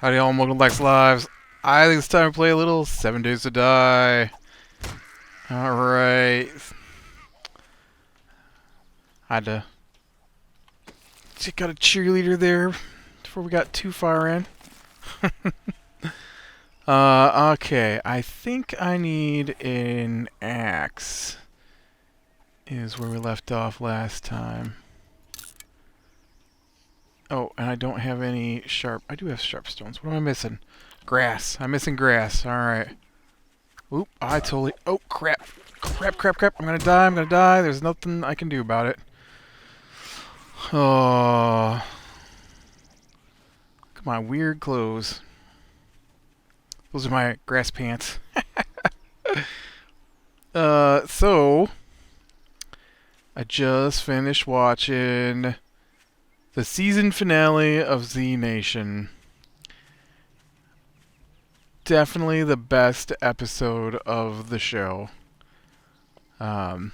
Howdy all, welcome to Lex Lives. I think it's time to play a little 7 Days to Die. Alright. I had to check out a cheerleader there before we got too far in. Okay, I think I need an axe, is where we left off last time. Oh, and I don't have any sharp... I do have sharp stones. What am I missing? Grass. I'm missing grass. Alright. Oop, I totally... Oh, crap. Crap. I'm gonna die. There's nothing I can do about it. Oh. Come on, weird clothes. Those are my grass pants. So... I just finished watching the season finale of Z Nation. Definitely the best episode of the show. I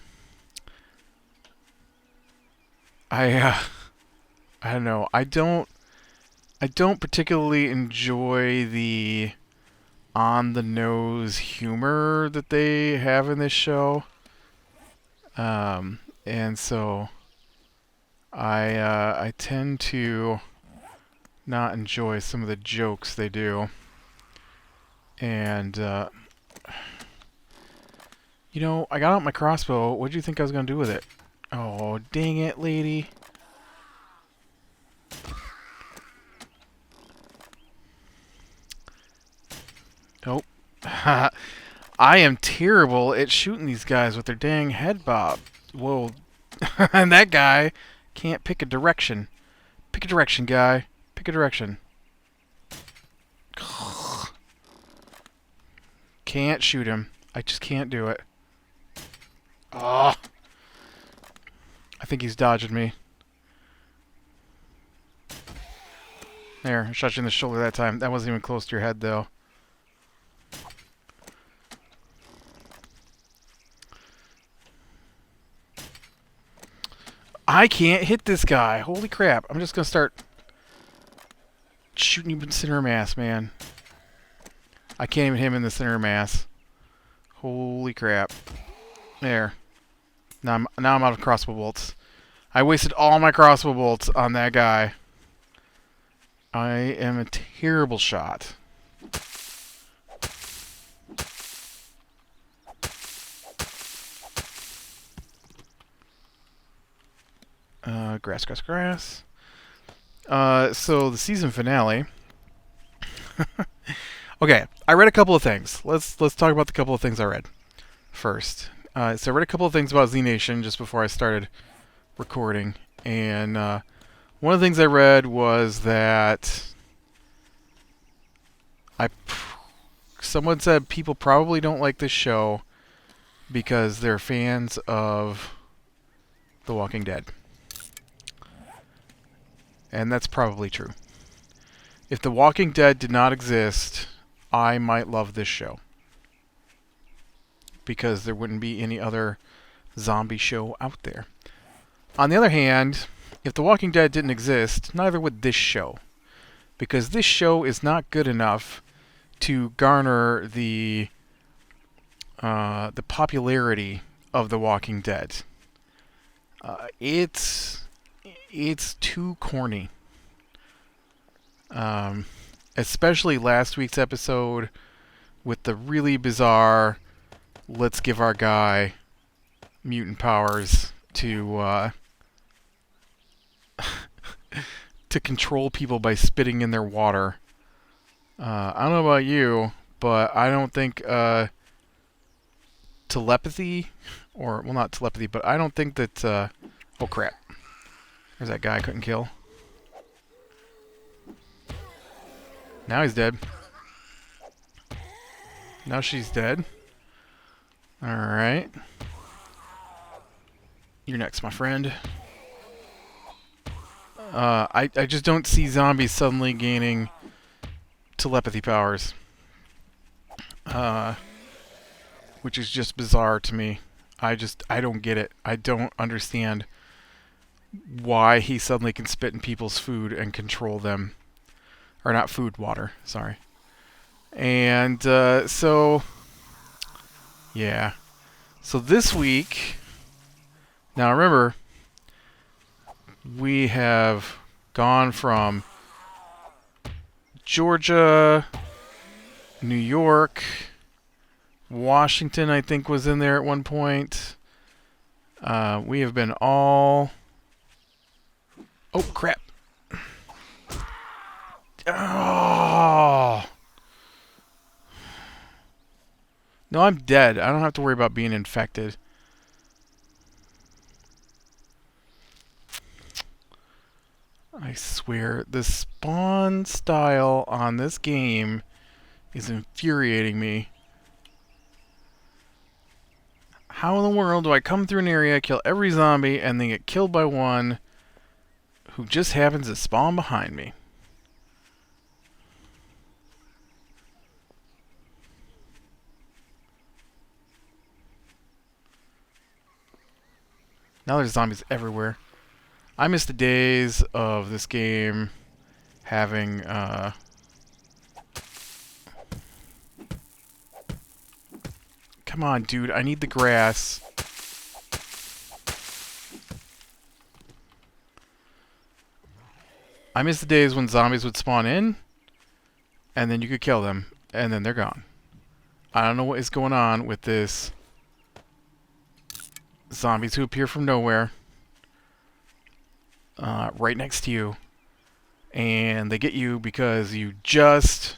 don't know. I don't particularly enjoy the on-the-nose humor that they have in this show. And so I tend to not enjoy some of the jokes they do. And you know, I got out my crossbow. What did you think I was going to do with it? Oh, dang it, lady. Nope. I am terrible at shooting these guys with their dang head bob. Whoa. And that guy can't pick a direction. Pick a direction, guy. Pick a direction. Can't shoot him. I just can't do it. Oh. I think he's dodging me. There, I shot you in the shoulder that time. That wasn't even close to your head, though. I can't hit this guy. Holy crap. I'm just going to start shooting you in the center of mass, man. I can't even hit him in the center of mass. Holy crap. There. Now I'm out of crossbow bolts. I wasted all my crossbow bolts on that guy. I am a terrible shot. Grass. So the season finale. Okay, I read a couple of things. Let's talk about the couple of things I read first. So I read a couple of things about Z Nation just before I started recording, and one of the things I read was that someone said people probably don't like this show because they're fans of The Walking Dead. And that's probably true. If The Walking Dead did not exist, I might love this show. Because there wouldn't be any other zombie show out there. On the other hand, if The Walking Dead didn't exist, neither would this show. Because this show is not good enough to garner the popularity of The Walking Dead. It's too corny. Especially last week's episode with the really bizarre, let's give our guy mutant powers to to control people by spitting in their water. I don't know about you, but I don't think telepathy, or, well, not telepathy, but I don't think that, oh crap. There's that guy I couldn't kill. Now he's dead. Now she's dead. Alright. You're next, my friend. I just don't see zombies suddenly gaining telepathy powers. Which is just bizarre to me. I don't get it. I don't understand why he suddenly can spit in people's food and control them. Or not food, water. Sorry. And yeah. So this week, now remember, we have gone from Georgia, New York, Washington, I think, was in there at one point. We have been all... Oh, crap. Oh. No, I'm dead. I don't have to worry about being infected. I swear, the spawn style on this game is infuriating me. How in the world do I come through an area, kill every zombie, and then get killed by one who just happens to spawn behind me? Now there's zombies everywhere. I miss the days of this game having, Come on, dude. I need the grass. I miss the days when zombies would spawn in, and then you could kill them, and then they're gone. I don't know what is going on with this. Zombies who appear from nowhere. Right next to you. And they get you because you just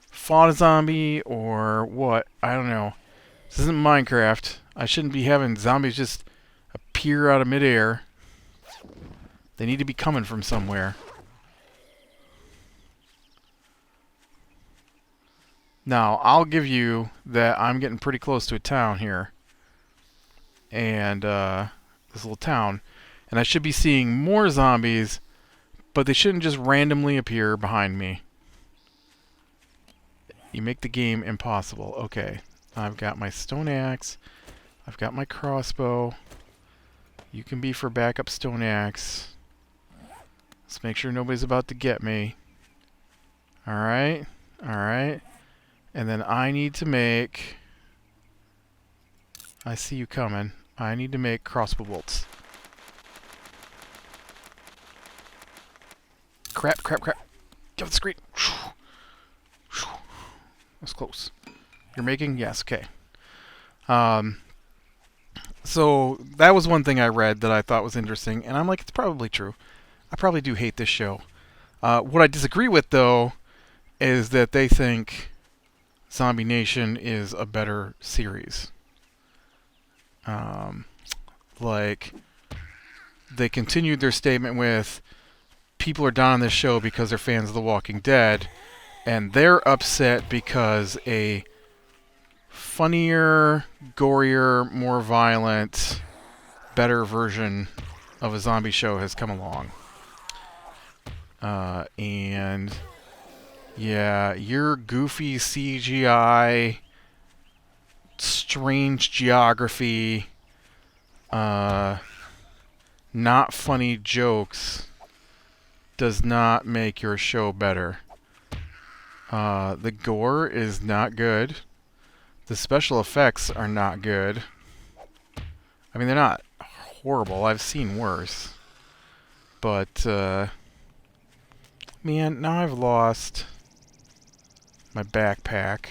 fought a zombie or what. I don't know. This isn't Minecraft. I shouldn't be having zombies just appear out of midair. They need to be coming from somewhere. Now, I'll give you that I'm getting pretty close to a town here. And, this little town. And I should be seeing more zombies, but they shouldn't just randomly appear behind me. You make the game impossible. Okay. I've got my stone axe. I've got my crossbow. You can be for backup stone axe. Let's make sure nobody's about to get me. Alright. Alright. And then I need to make... I see you coming. I need to make crossbow bolts. Crap, crap, crap. Get off the screen. That's close. You're making? Yes, okay. So that was one thing I read that I thought was interesting, and I'm like, it's probably true. I probably do hate this show. What I disagree with, though, is that they think Zombie Nation is a better series. Like, they continued their statement with, people are down on this show because they're fans of The Walking Dead, and they're upset because a funnier, gorier, more violent, better version of a zombie show has come along. And yeah, your goofy CGI, strange geography, not funny jokes does not make your show better. The gore is not good. The special effects are not good. I mean, they're not horrible. I've seen worse. But, man, now I've lost my backpack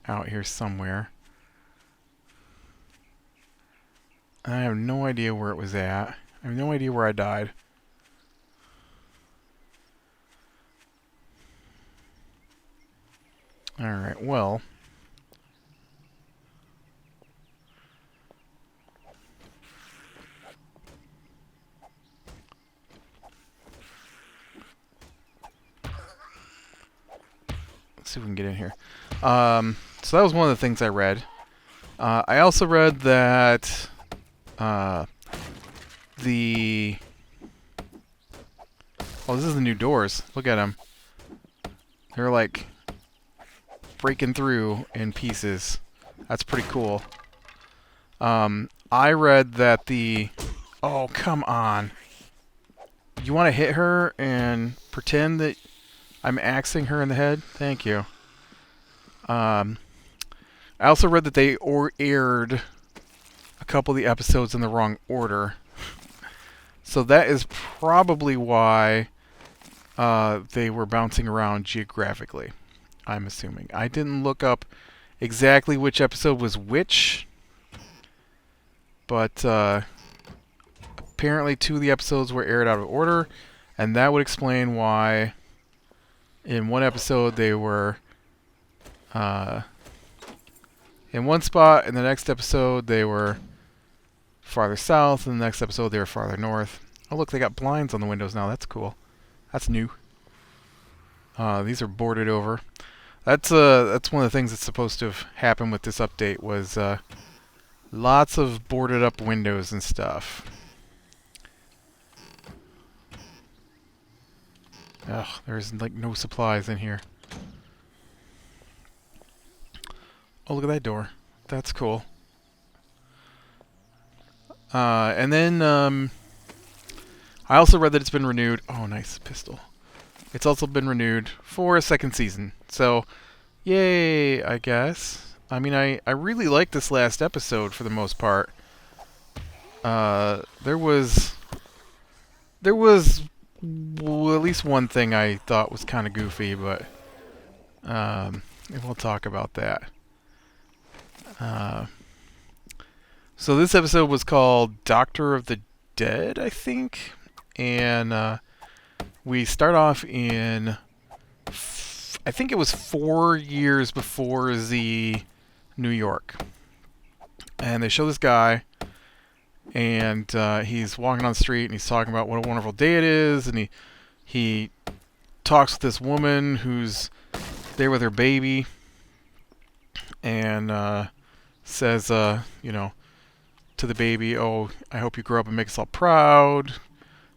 out here somewhere. And I have no idea where it was at. I have no idea where I died. Alright, well... let's see if we can get in here. So that was one of the things I read. I also read that the... Oh, this is the new doors. Look at them. They're like breaking through in pieces. That's pretty cool. I read that the... Oh, come on. You want to hit her and pretend that I'm axing her in the head. Thank you. I also read that they aired a couple of the episodes in the wrong order. So that is probably why they were bouncing around geographically, I'm assuming. I didn't look up exactly which episode was which, but apparently 2 of the episodes were aired out of order, and that would explain why in one episode they were in one spot, in the next episode they were farther south, and the next episode they were farther north. Oh look, they got blinds on the windows now. That's cool. That's new. These are boarded over. That's one of the things that's supposed to have happened with this update was lots of boarded up windows and stuff. Ugh, there's like no supplies in here. Oh, look at that door. That's cool. And then I also read that it's been renewed. Oh, nice pistol. It's also been renewed for a second season. So, yay, I guess. I mean, I really liked this last episode for the most part. There was well, at least one thing I thought was kind of goofy, but we'll talk about that. So this episode was called Doctor of the Dead, I think, and we start off in, I think it was 4 years before Z, New York, and they show this guy, and he's walking on the street, and he's talking about what a wonderful day it is, and he talks with this woman who's there with her baby, and says, you know, to the baby, "Oh, I hope you grow up and make us all proud."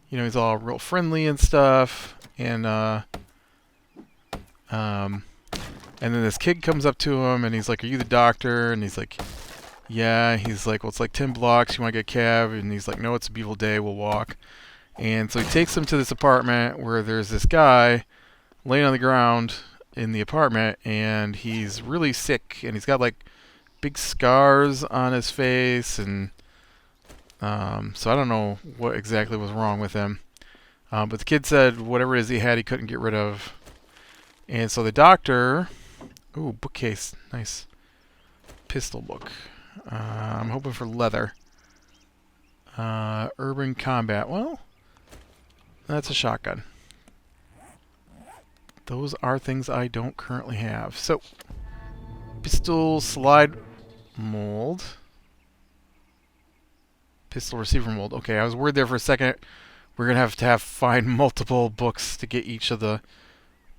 You know, he's all real friendly and stuff, and then this kid comes up to him, and he's like, "Are you the doctor?" And he's like, "Yeah." He's like, "Well, it's like 10 blocks. You want to get a cab?" And he's like, "No, it's a beautiful day. We'll walk." And so he takes him to this apartment where there's this guy laying on the ground in the apartment, and he's really sick, and he's got like big scars on his face, and so I don't know what exactly was wrong with him. But the kid said whatever it is he had, he couldn't get rid of. And so the doctor... Ooh, bookcase. Nice. Pistol book. I'm hoping for leather. Urban combat. Well, that's a shotgun. Those are things I don't currently have. So, pistol slide mold. Pistol receiver mold. Okay, I was worried there for a second. We're going to have find multiple books to get each of the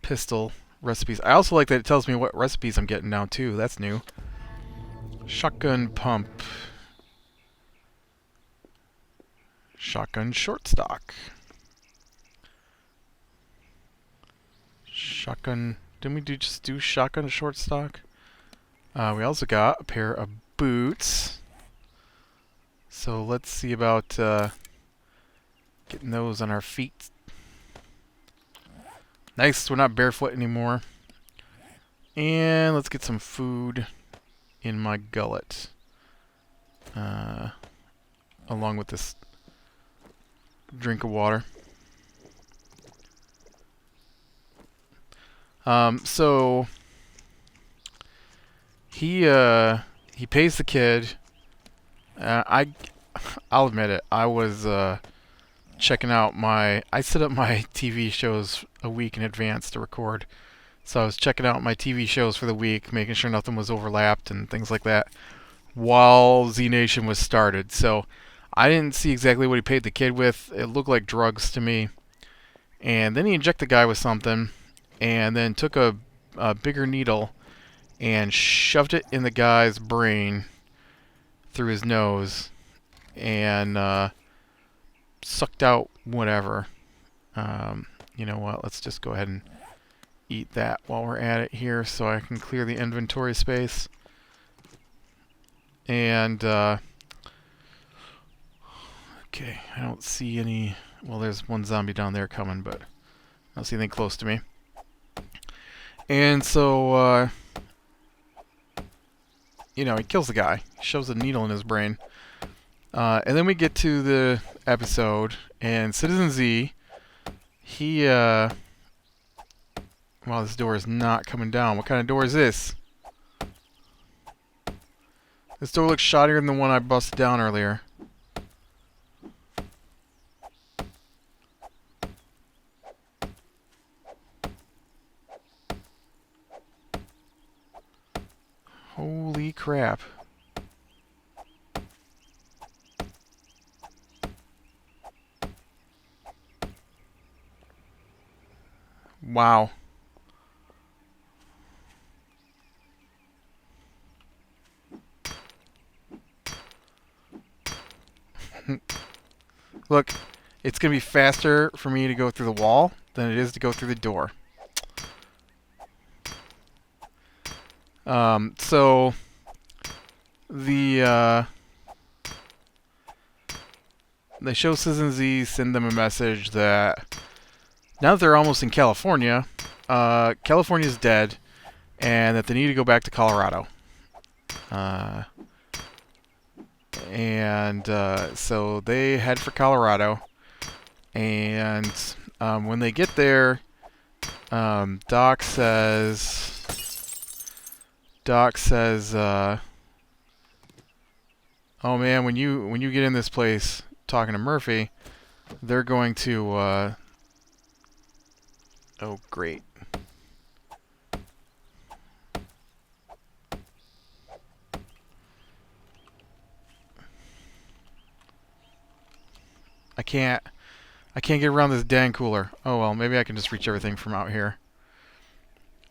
pistol recipes. I also like that it tells me what recipes I'm getting now, too. That's new. Shotgun pump. Shotgun short stock. Shotgun... Didn't we just do shotgun short stock? We also got a pair of boots. So let's see about getting those on our feet. Nice, we're not barefoot anymore. And let's get some food in my gullet. Along with this drink of water. So he pays the kid. I'll admit it. I was checking out I set up my TV shows a week in advance to record. So I was checking out my TV shows for the week, making sure nothing was overlapped and things like that while Z Nation was started. So I didn't see exactly what he paid the kid with. It looked like drugs to me. And then he injected the guy with something and then took a bigger needle and shoved it in the guy's brain through his nose and sucked out whatever. You know what? Let's just go ahead and eat that while we're at it here so I can clear the inventory space. And, okay, I don't see any... Well, there's one zombie down there coming, but I don't see anything close to me. And so, you know, he kills the guy. He shoves a needle in his brain. And then we get to the episode, and Citizen Z, he, wow, this door is not coming down. What kind of door is this? This door looks shoddier than the one I busted down earlier. Holy crap. Wow. Look, it's going to be faster for me to go through the wall than it is to go through the door. So the they show Citizen Z, send them a message that now that they're almost in California, California's dead, and that they need to go back to Colorado. So they head for Colorado, and when they get there, Doc says, "Oh man, when you get in this place talking to Murphy, they're going to oh great." I can't get around this dang cooler. Oh well, maybe I can just reach everything from out here.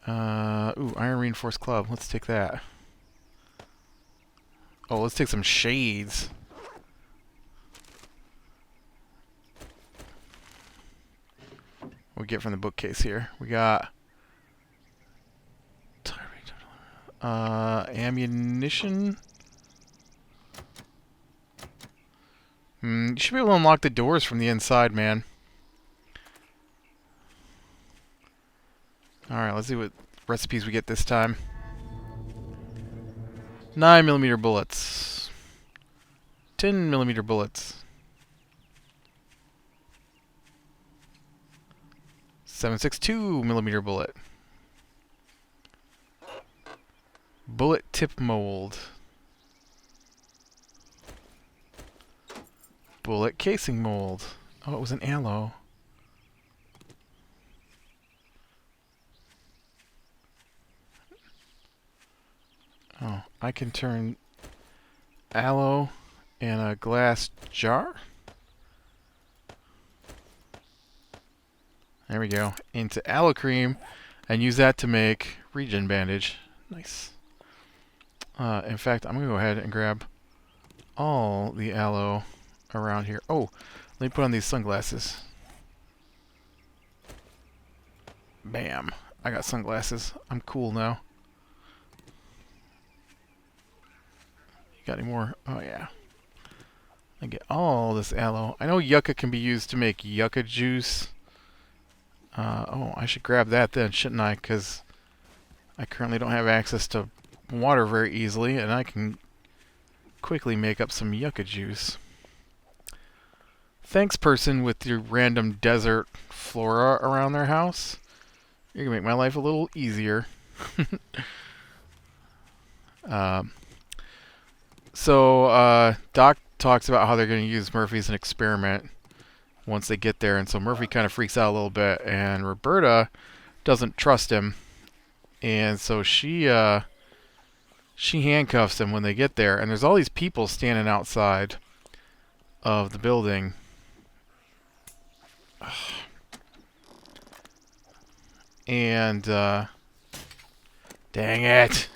Ooh, iron reinforced club. Let's take that. Oh, let's take some shades. What we get from the bookcase here? We got ammunition. You should be able to unlock the doors from the inside, man. Alright, let's see what recipes we get this time. 9mm bullets. 10mm bullets. 7.62mm bullet. Bullet tip mold. Bullet casing mold. Oh, it was an aloe. Oh, I can turn aloe in a glass jar. There we go. Into aloe cream, and use that to make regen bandage. Nice. In fact, I'm going to go ahead and grab all the aloe around here. Oh, let me put on these sunglasses. Bam. I got sunglasses. I'm cool now. You got any more? Oh, yeah. I get all this aloe. I know yucca can be used to make yucca juice. Oh, I should grab that then, shouldn't I? Because I currently don't have access to water very easily, and I can quickly make up some yucca juice. Thanks, person with your random desert flora around their house. You're going to make my life a little easier. Doc talks about how they're going to use Murphy as an experiment once they get there, and so Murphy kind of freaks out a little bit, and Roberta doesn't trust him, and so she handcuffs him when they get there, and there's all these people standing outside of the building. And dang it.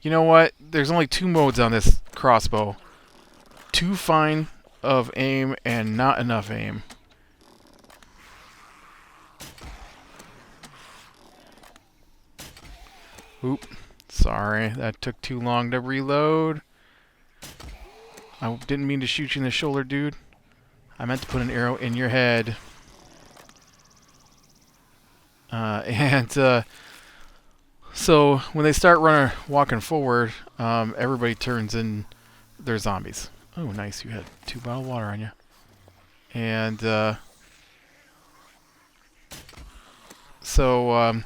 You know what? There's only 2 modes on this crossbow. Too fine of aim and not enough aim. Oop. Sorry, that took too long to reload. I didn't mean to shoot you in the shoulder, dude. I meant to put an arrow in your head. So when they start walking forward, everybody turns in. They're zombies. Oh, nice. You had 2 bottles of water on you. And so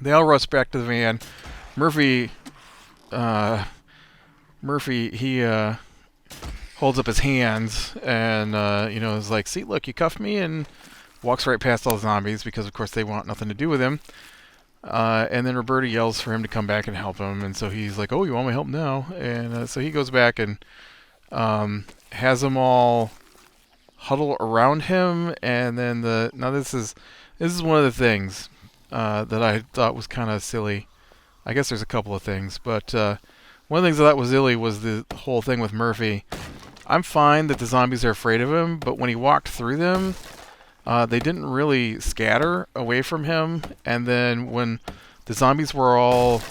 they all rush back to the van. Murphy, he holds up his hands and is like, "See, look, you cuffed me," and walks right past all the zombies because, of course, they want nothing to do with him. And then Roberta yells for him to come back and help him, and so he's like, "Oh, you want my help now?" And so he goes back and has them all huddle around him, and then this is one of the things that I thought was kind of silly. I guess there's a couple of things, but one of the things I thought was silly was the whole thing with Murphy. I'm fine that the zombies are afraid of him, but when he walked through them, they didn't really scatter away from him, and then when the zombies were all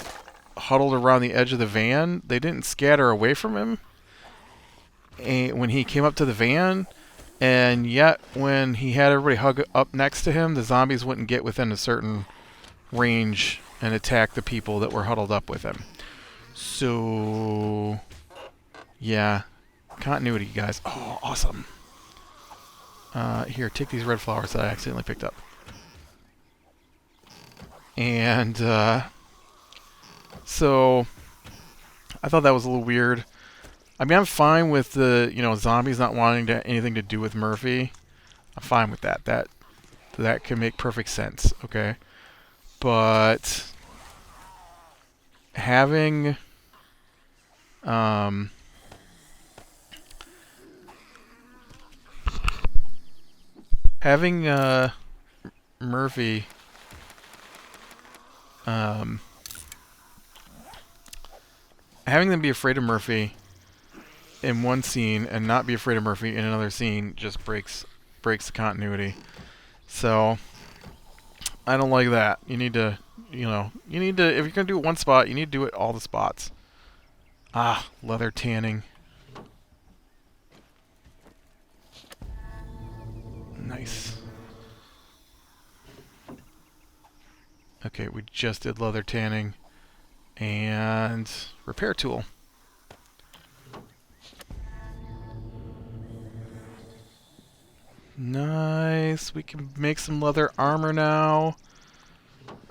huddled around the edge of the van, they didn't scatter away from him when he came up to the van, and yet when he had everybody hug up next to him, the zombies wouldn't get within a certain range and attack the people that were huddled up with him. So, yeah, continuity, guys. Oh, awesome. Here, take these red flowers that I accidentally picked up. And so I thought that was a little weird. I mean, I'm fine with the zombies not wanting anything to do with Murphy. I'm fine with that. That can make perfect sense. Okay, but having Murphy having them be afraid of Murphy in one scene and not be afraid of Murphy in another scene just breaks the continuity. So I don't like that. You need to if you're gonna do it one spot, you need to do it all the spots. Ah, leather tanning. Nice. Okay, we just did leather tanning and repair tool. Nice. We can make some leather armor now.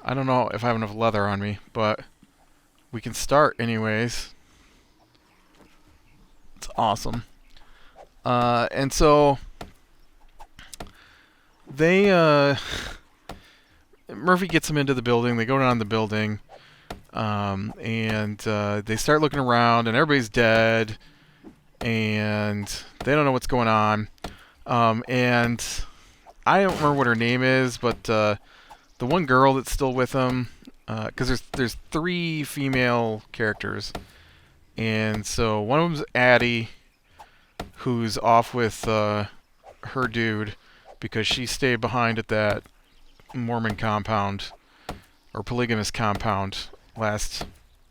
I don't know if I have enough leather on me, but we can start anyways. It's awesome. And so they Murphy gets them into the building. They go down the building, and they start looking around, and everybody's dead, and they don't know what's going on. And I don't remember what her name is, but the one girl that's still with them, because there's 3 female characters, and so one of them's Addie, who's off with her dude because she stayed behind at that Mormon compound or polygamous compound last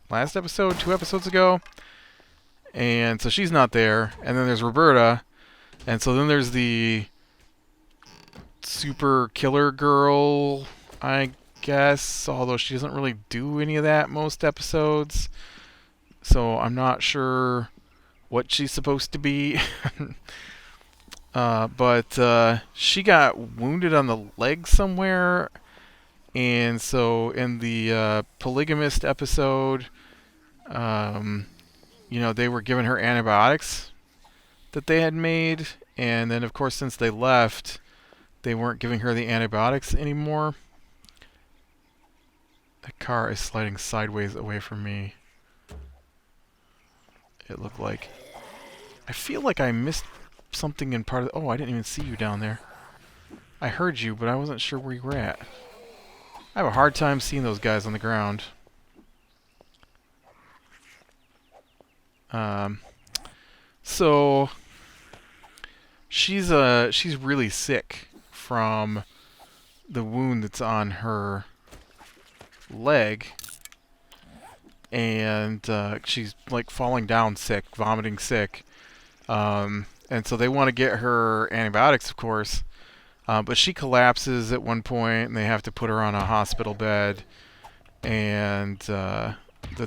episode, 2 episodes ago, and so she's not there. And then there's Roberta, and so then there's the super killer girl, I guess, although she doesn't really do any of that most episodes, so I'm not sure what she's supposed to be. But she got wounded on the leg somewhere, and so in the polygamist episode, they were giving her antibiotics that they had made, and then of course since they left, they weren't giving her the antibiotics anymore. The car is sliding sideways away from me. It looked like. I feel like I missed something in part of the... Oh, I didn't even see you down there. I heard you, but I wasn't sure where you were at. I have a hard time seeing those guys on the ground. So she's really sick from the wound that's on her leg, and she's like falling down sick, vomiting sick, And so they want to get her antibiotics, of course. But she collapses at one point, and they have to put her on a hospital bed, and that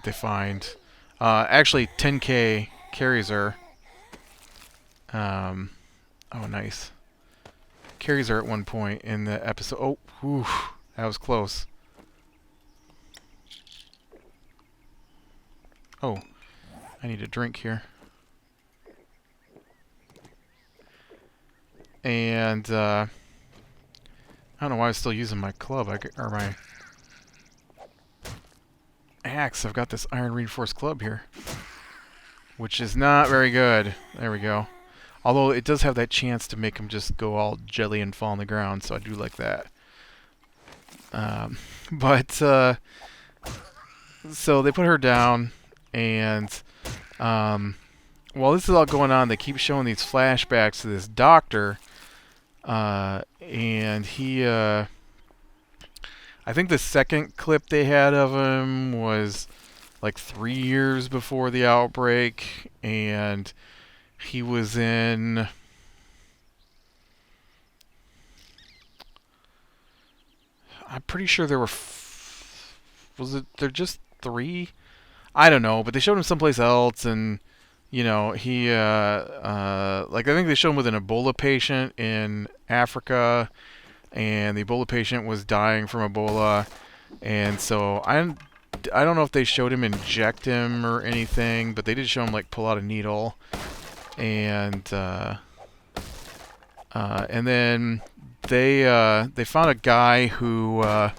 they find. Actually, 10K carries her. Oh, nice. Carries her at one point in the episode. Oh, whew, that was close. Oh, I need a drink here. And I don't know why I was still using my club or my axe. I've got this iron reinforced club here, which is not very good. There we go. Although it does have that chance to make them just go all jelly and fall on the ground, so I do like that. But so they put her down, and while this is all going on, they keep showing these flashbacks to this doctor, and he, I think the second clip they had of him was like 3 years before the outbreak, and he was in... I'm pretty sure there were... was it... They're just 3? I don't know, but they showed him someplace else, and you know, he like I think they showed him with an Ebola patient in Africa, and the Ebola patient was dying from Ebola, and so I don't know if they showed him inject him or anything, but they did show him like pull out a needle, and then they found a guy whose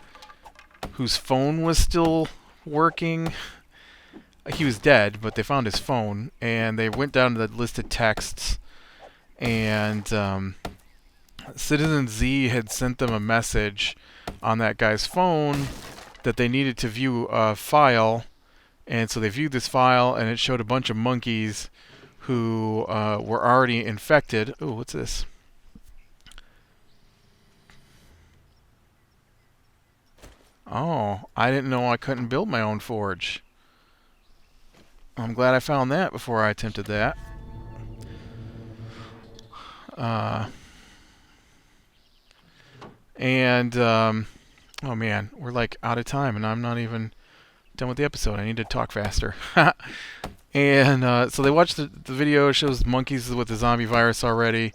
phone was still working. He was dead, but they found his phone, and they went down to the list of texts, and Citizen Z had sent them a message on that guy's phone that they needed to view a file, and so they viewed this file, and it showed a bunch of monkeys who were already infected. Ooh, what's this? Oh, I didn't know I couldn't build my own forge. I'm glad I found that before I attempted that. Oh man, we're like out of time, and I'm not even done with the episode. I need to talk faster. And so they watched the video. It shows monkeys with the zombie virus already,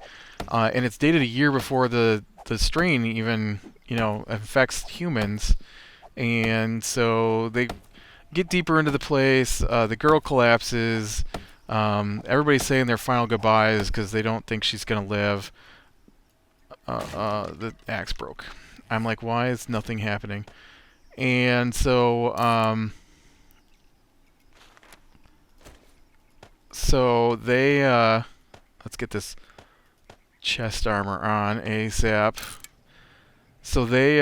and it's dated a year before the strain even infects humans. And so they get deeper into the place. The girl collapses. Everybody's saying their final goodbyes because they don't think she's gonna live. The axe broke. I'm like, why is nothing happening? And so, they let's get this chest armor on ASAP. So they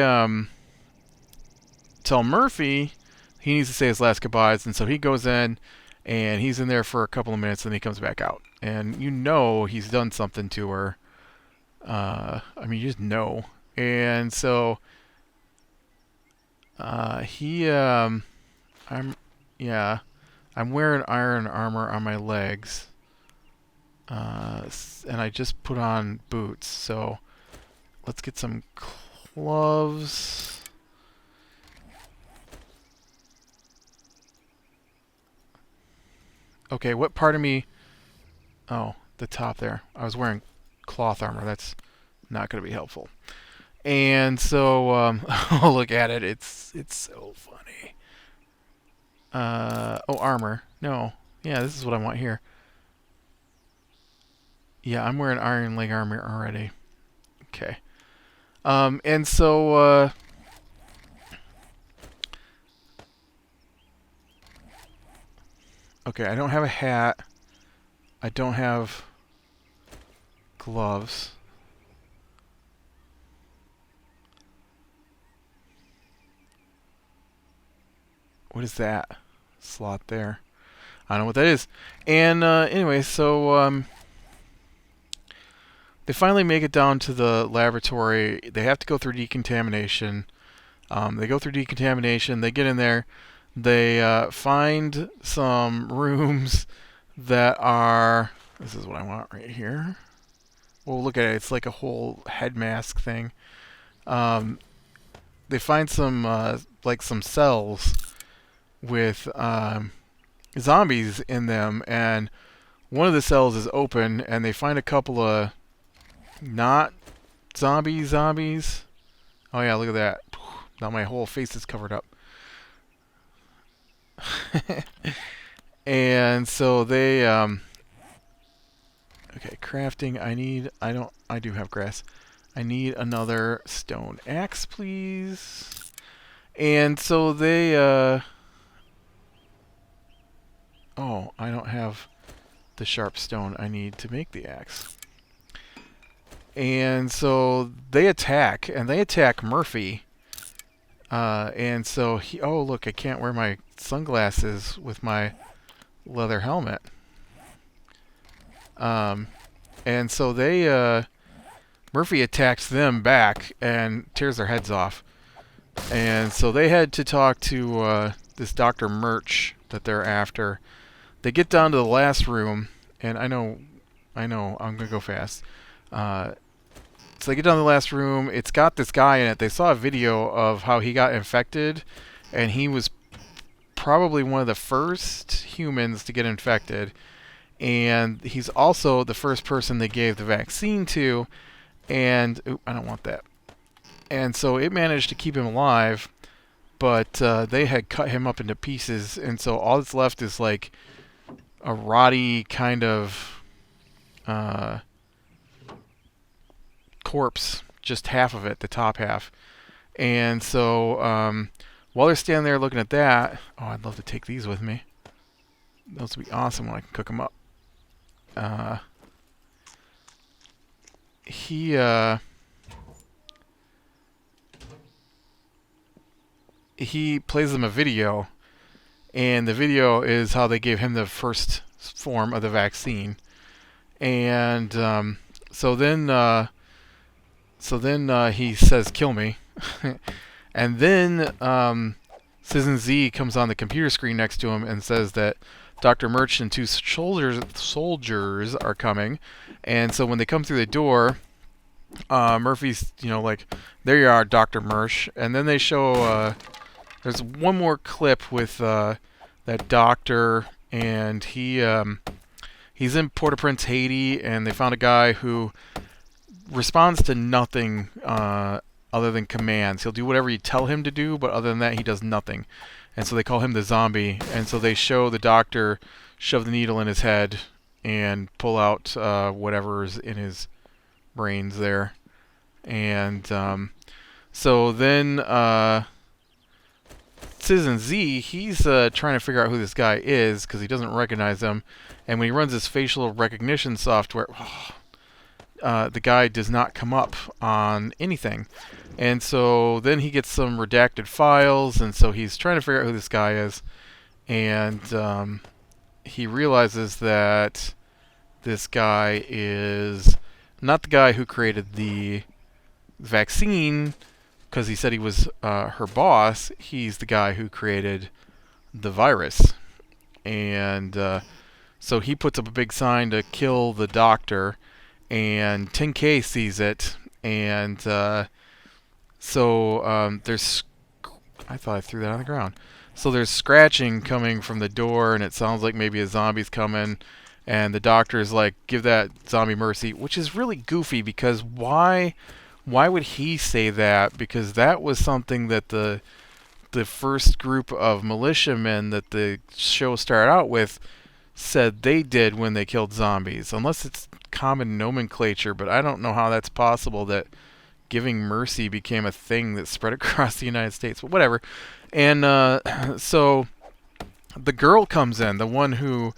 tell Murphy he needs to say his last goodbyes, and so he goes in, and he's in there for a couple of minutes, and he comes back out, and he's done something to her. I mean, you just know. And so I'm wearing iron armor on my legs, and I just put on boots. So let's get some gloves. Okay, what part of me? Oh, the top there. I was wearing cloth armor. That's not going to be helpful. And so, oh, look at it. It's so funny. Oh, armor. No. Yeah, this is what I want here. Yeah, I'm wearing iron leg armor already. Okay. And so, okay, I don't have a hat. I don't have gloves. What is that slot there? I don't know what that is. And anyway, so they finally make it down to the laboratory. They have to go through decontamination. They go through decontamination. They get in there. They find some rooms that are This is what I want right here. Well, look at it. It's like a whole head mask thing. They find some like some cells with zombies in them, and one of the cells is open, and they find a couple of not zombies. Oh yeah, look at that. Now my whole face is covered up. And so they okay, crafting. I do have grass. I need another stone axe, please. And so they oh, I don't have the sharp stone I need to make the axe. And so they attack, and they attack Murphy. And so he, oh look, I can't wear my sunglasses with my leather helmet. And so they, Murphy attacks them back and tears their heads off. And so they head to talk to this Dr. Murch that they're after. They get down to the last room, and I know, I'm gonna go fast. So they get down to the last room. It's got this guy in it. They saw a video of how he got infected, and he was probably one of the first humans to get infected. And he's also the first person they gave the vaccine to. And ooh, I don't want that. And so it managed to keep him alive, but they had cut him up into pieces, and so all that's left is like a rotty kind of corpse, just half of it, the top half. And so while they're standing there looking at that, oh, I'd love to take these with me. Those would be awesome when I can cook them up. He plays them a video, and the video is how they gave him the first form of the vaccine. And so then he says, "Kill me," and then Citizen Z comes on the computer screen next to him and says that Dr. Murch and two soldiers are coming. And so when they come through the door, Murphy's, like, "There you are, Dr. Murch." And then they show there's one more clip with that doctor, and he's in Port-au-Prince, Haiti, and they found a guy who responds to nothing other than commands. He'll do whatever you tell him to do, but other than that, he does nothing. And so they call him the zombie. And so they show the doctor shove the needle in his head and pull out whatever's in his brains there. And so then Citizen Z, he's trying to figure out who this guy is because he doesn't recognize him. And when he runs his facial recognition software, the guy does not come up on anything. And so then he gets some redacted files, and so he's trying to figure out who this guy is. And he realizes that this guy is not the guy who created the vaccine, because he said he was her boss. He's the guy who created the virus. And so he puts up a big sign to kill the doctor, and 10K sees it, and so there's... I thought I threw that on the ground. So there's scratching coming from the door, and it sounds like maybe a zombie's coming, and the doctor's like, "Give that zombie mercy," which is really goofy, because why would he say that? Because that was something that the first group of militiamen that the show started out with said they did when they killed zombies, unless it's common nomenclature, but I don't know how that's possible that giving mercy became a thing that spread across the United States, but whatever. And so the girl comes in, the one who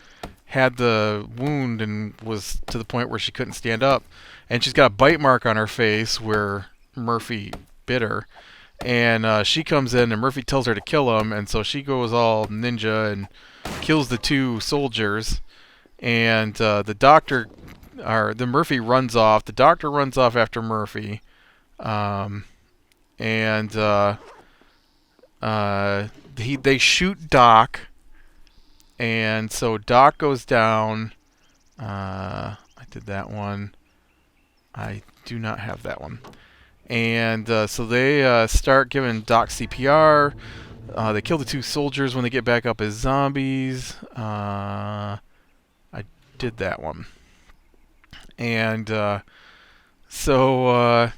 had the wound and was to the point where she couldn't stand up, and she's got a bite mark on her face where Murphy bit her. And she comes in, and Murphy tells her to kill him, and so she goes all ninja and kills the two soldiers. And the Murphy runs off. The doctor runs off after Murphy. They shoot Doc, and so Doc goes down. I did that one. I do not have that one. And so they start giving Doc CPR. They kill the 2 soldiers when they get back up as zombies. I did that one. And so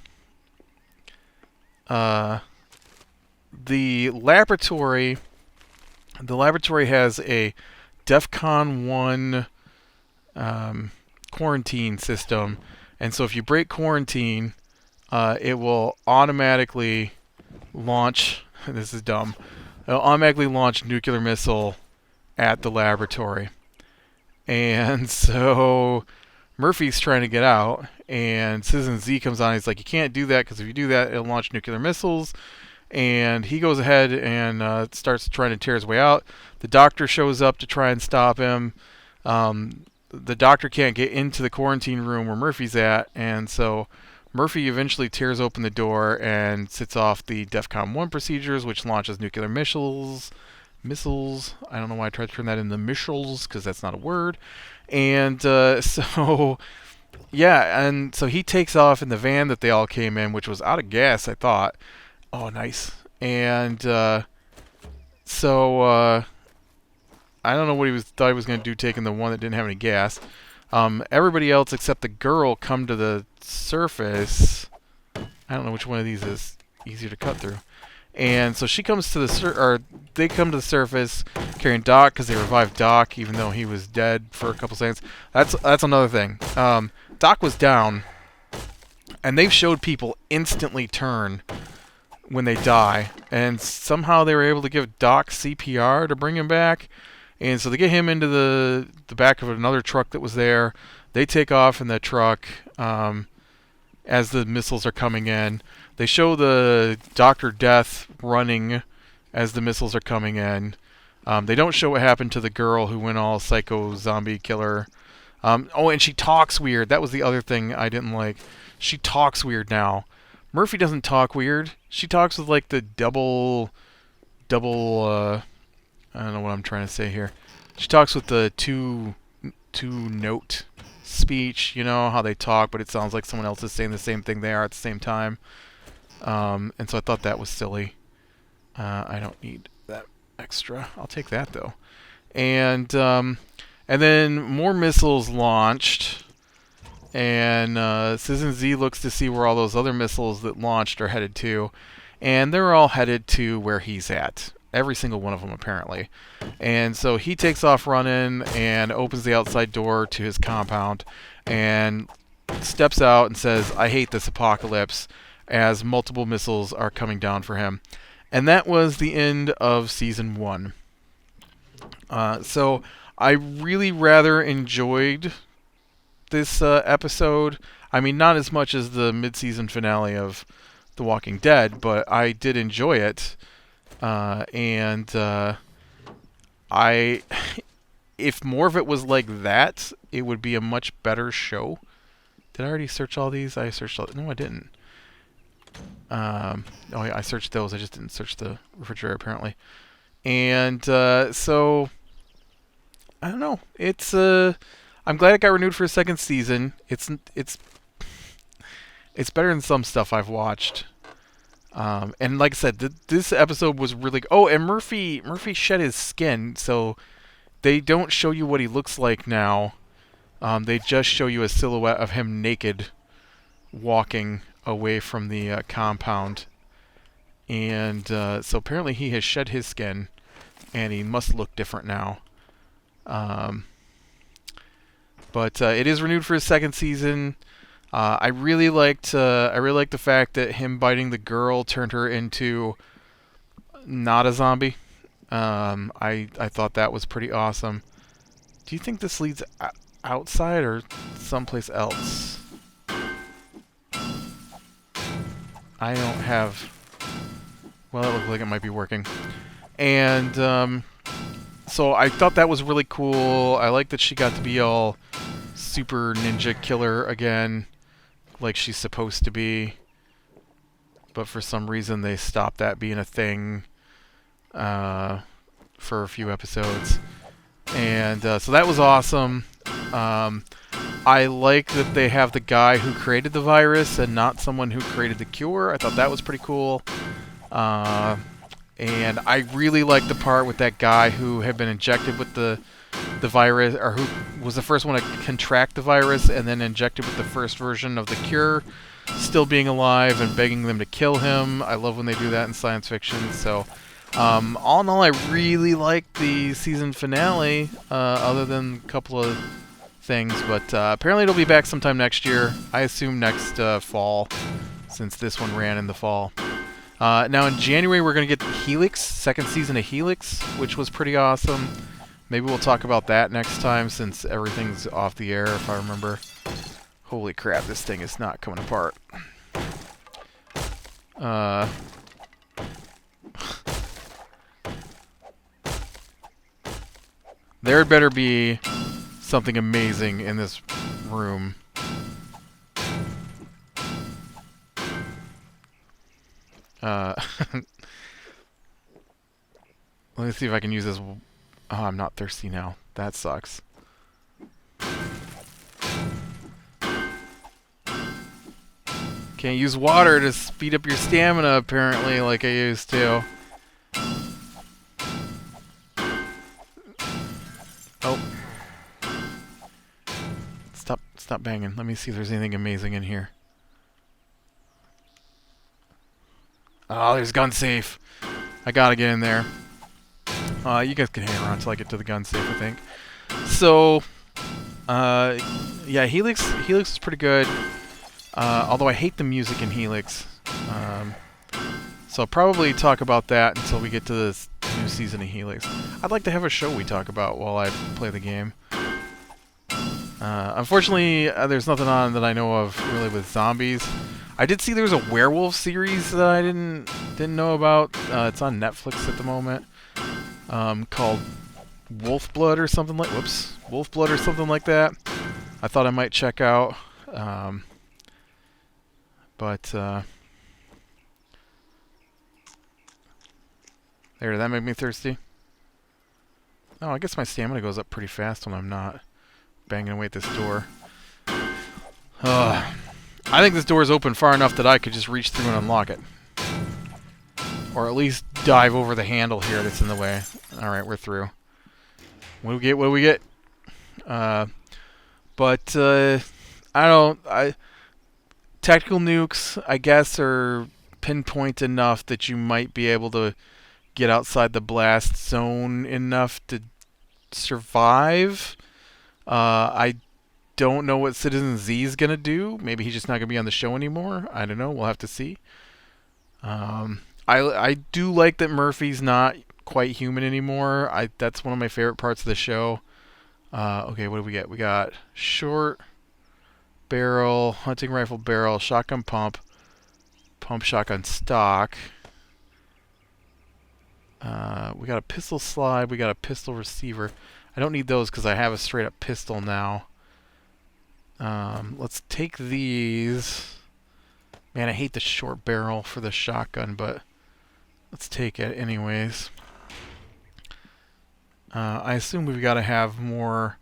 the laboratory has a DEFCON 1 quarantine system. And so if you break quarantine, it will automatically launch, this is dumb, it'll automatically launch nuclear missile at the laboratory. And so Murphy's trying to get out, and Citizen Z comes on, he's like, you can't do that, because if you do that, it'll launch nuclear missiles. And he goes ahead and starts trying to tear his way out. The doctor shows up to try and stop him. The doctor can't get into the quarantine room where Murphy's at, and so Murphy eventually tears open the door and sets off the DEFCON 1 procedures, which launches nuclear missiles. I don't know why I tried to turn that into missiles, because that's not a word. And so he takes off in the van that they all came in, which was out of gas, I thought. Oh, nice. And so I don't know what thought he was going to do taking the one that didn't have any gas. Everybody else except the girl come to the surface. I don't know which one of these is easier to cut through. And so she comes to they come to the surface carrying Doc, because they revived Doc even though he was dead for a couple seconds. That's another thing. Doc was down, and they've showed people instantly turn when they die, and somehow they were able to give Doc CPR to bring him back. And so they get him into the back of another truck that was there. They take off in the truck as the missiles are coming in. They show the Dr. Death running as the missiles are coming in. They don't show what happened to the girl who went all psycho zombie killer. And she talks weird. That was the other thing I didn't like. She talks weird now. Murphy doesn't talk weird. She talks with like the double I don't know what I'm trying to say here. She talks with the two note speech, you know, how they talk, but it sounds like someone else is saying the same thing they are at the same time. And so I thought that was silly. I don't need that extra. I'll take that though. And then more missiles launched, and Citizen Z looks to see where all those other missiles that launched are headed to, and they're all headed to where he's at. Every single one of them, apparently. And so he takes off running and opens the outside door to his compound and steps out and says, I hate this apocalypse, as multiple missiles are coming down for him. And that was the end of Season 1. So I really rather enjoyed this episode. I mean, not as much as the mid-season finale of The Walking Dead, but I did enjoy it. If more of it was like that, it would be a much better show. Did I already search all these? I searched all... No, I didn't. Oh, yeah, I searched those. I just didn't search the refrigerator, apparently. And, so... I don't know. It's, I'm glad it got renewed for a second season. It's better than some stuff I've watched. And like I said, this episode was really... Oh, and Murphy shed his skin, so they don't show you what he looks like now. They just show you a silhouette of him naked walking away from the compound. And so apparently he has shed his skin, and he must look different now. But it is renewed for a second season. I really liked the fact that him biting the girl turned her into not a zombie. I thought that was pretty awesome. Do you think this leads outside or someplace else? I don't have... Well, it looked like it might be working. And so I thought that was really cool. I like that she got to be all super ninja killer again, like she's supposed to be. But for some reason they stopped that being a thing for a few episodes. And so that was awesome. I like that they have the guy who created the virus and not someone who created the cure. I thought that was pretty cool. And I really like the part with that guy who had been injected with the virus, or who was the first one to contract the virus and then injected with the first version of the cure, still being alive and begging them to kill him. I love when they do that in science fiction. So all in all, I really liked the season finale, other than a couple of things. But apparently it'll be back sometime next year. I assume next fall, since this one ran in the fall. Now in January we're going to get Helix, second season of Helix, which was pretty awesome. Maybe we'll talk about that next time since everything's off the air, if I remember. Holy crap, this thing is not coming apart. There better be something amazing in this room. Let me see if I can use this. Oh, I'm not thirsty now. That sucks. Can't use water to speed up your stamina, apparently, like I used to. Oh. Stop banging. Let me see if there's anything amazing in here. Oh, there's gun safe. I gotta get in there. You guys can hang around until I get to the gun safe, I think. So, yeah, Helix is pretty good. Although I hate the music in Helix. So I'll probably talk about that until we get to this new season of Helix. I'd like to have a show we talk about while I play the game. Unfortunately, there's nothing on that I know of really with zombies. I did see there was a werewolf series that I didn't know about. It's on Netflix at the moment, called Wolfblood or something like. Whoops, Wolfblood or something like that. I thought I might check out, but there. Did that make me thirsty? Oh, I guess my stamina goes up pretty fast when I'm not banging away at this door. I think this door is open far enough that I could just reach through and unlock it. Or at least dive over the handle here that's in the way. Alright, we're through. What do we get? What do we get? Tactical nukes, I guess, are pinpoint enough that you might be able to get outside the blast zone enough to survive. I don't know what Citizen Z is going to do. Maybe he's just not going to be on the show anymore. I don't know. We'll have to see. I do like that Murphy's not quite human anymore. That's one of my favorite parts of the show. Okay, what do we get? We got short barrel, hunting rifle barrel, shotgun pump shotgun stock. We got a pistol slide. We got a pistol receiver. I don't need those because I have a straight up pistol now. Let's take these. Man, I hate the short barrel for the shotgun, but let's take it anyways. I assume we've got to have more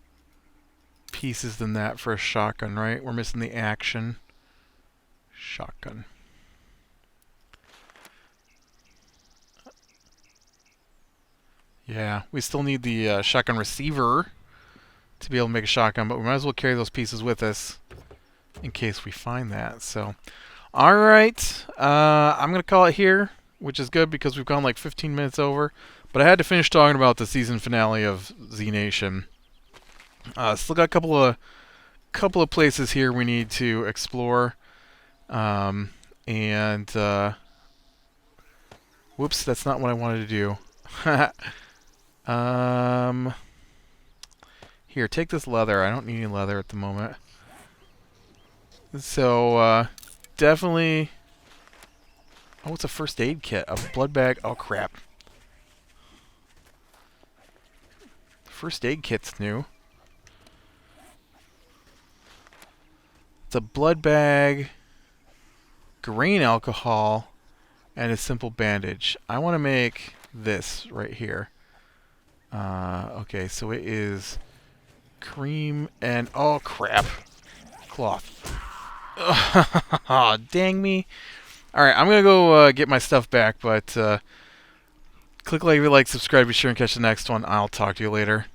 pieces than that for a shotgun, right? We're missing the action. Shotgun. Yeah, we still need the shotgun receiver to be able to make a shotgun, but we might as well carry those pieces with us in case we find that. So, alright, I'm going to call it here, which is good because we've gone like 15 minutes over. But I had to finish talking about the season finale of Z Nation. Still got a couple of places here we need to explore. Whoops, that's not what I wanted to do. Here, take this leather. I don't need any leather at the moment. So, definitely... Oh, it's a first aid kit. A blood bag. Oh, crap. First aid kit's new. It's a blood bag, grain alcohol, and a simple bandage. I want to make this right here. Okay, so it is cream and... Oh, crap. Cloth. Aw, dang me. Alright, I'm gonna go get my stuff back, but click like, subscribe, be sure and catch the next one. I'll talk to you later.